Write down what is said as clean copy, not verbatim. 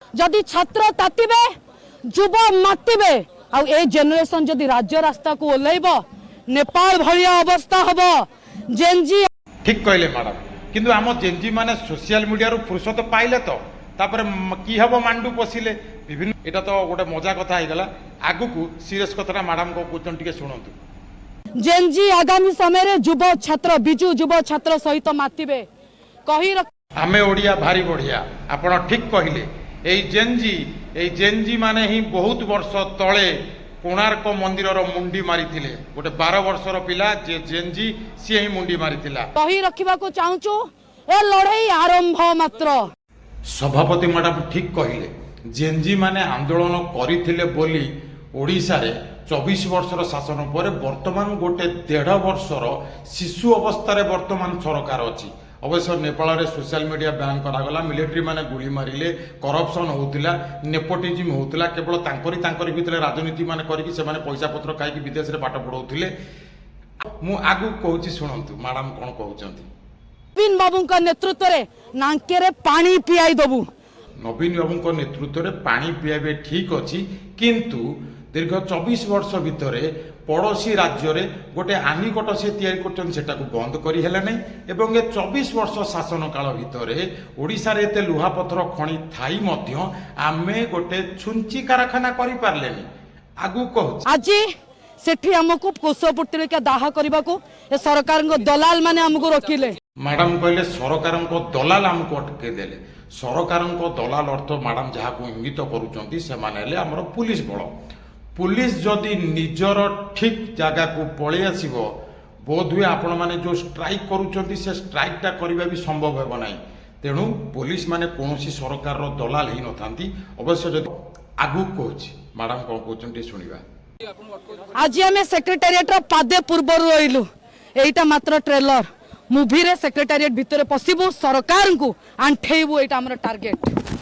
जदि छात्र तातिबे युव मातिबे आ ए जेनरेशन जदि राज्य रास्ता को ओल्लैब नेपाल भलिया अवस्था हबो। जेनजी ठीक कहले मैडम, किंतु आम जेनजी माने सोशल मीडिया फुर्सत पाइले तो तापर की हम मांडू पशिले विभिन्न एटा तो गोटे मजा कथा होगला। आगु को सीरियस कथा मैडम को क्वेश्चन टिके सुनंतु। जेनजी आगामी समय रे युव छात्र बिजु युव छात्र सहित मातिबे कही आमे ओडिया भारी बढ़िया। आपण ठीक कहले एई जेनजी माने ही बहुत वर्ष तले कोणार्क मंदिर मुंडी मारी गोटे 12 वर्षर पिला जे जेनजी सी ही मुंडी मारी कही रखा चाहूचु ए लड़ाई आरंभ मात्र। सभापति मैडम ठीक कहले जेनजी माने आंदोलन करथिले बोली ओडिशा रे 24 वर्षर शासन पर वर्तमान गोटे 1.5 वर्षर शिशु अवस्था रे वर्तमान सरकार अछि। अवश्य नेपाल रे सोशल मीडिया बैन करागला, मिलिट्री माने गुली मारिले, करप्शन होउतिला, नेपोटिज्म होउतिला, केवल तांकरी भितरे राजनीति माने करिकि से माने पैसा पत्र खाइकि विदेश रे पाठ पढौथिले। मु आगु कहूची सुनंतु मैडम कोन कहउचंती। नवीन बाबू का नेतृत्व रे नांके रे पानी पियाई दबु। नवीन बाबू को नेतृत्व रे पानी पियाबे ठीक अछि, किंतु दीर्घ 24 वर्ष भितरे पड़ोशी राज्य रे गोटे आनिकट से तैयारी करछन सेटा को बंद करी हेले नै एवं ए 24 वर्ष शासन काल भितरे ओडिसा रे एते लुहा पत्थर खणी थाई मध्य आमे गोटे छुंची कारखाना करि पारलेनी। आगु कहू आज सेठी हमको कोषपूर्ति के दाह करने को सरकार दलाल माने हमको रोकिले। मैडम कहले सरकार दलाल हमको अटके देले। सरकार दलाल अर्थ मैडम जहाँ को इंगित करुँच से आमर पुलिस बल। पुलिस जदि निजर ठीक जगह को पलि आसब बोध हुए आपण मैंने जो स्ट्राइक करुँच से स्ट्राइकटा करने भी संभव होना। तेणु पुलिस माने कौन सरकार दलाल ही न था। अवश्य जब आगु कहूँ मैडम कौन कहते शुणा। आज आम सेक्रेटारिएट पादे पूर्व रही एटा मात्र ट्रेलर मुवी रे सेक्रेटारिएट भितर पशिबू सरकार को आंठेबू एटा हमर टार्गेट।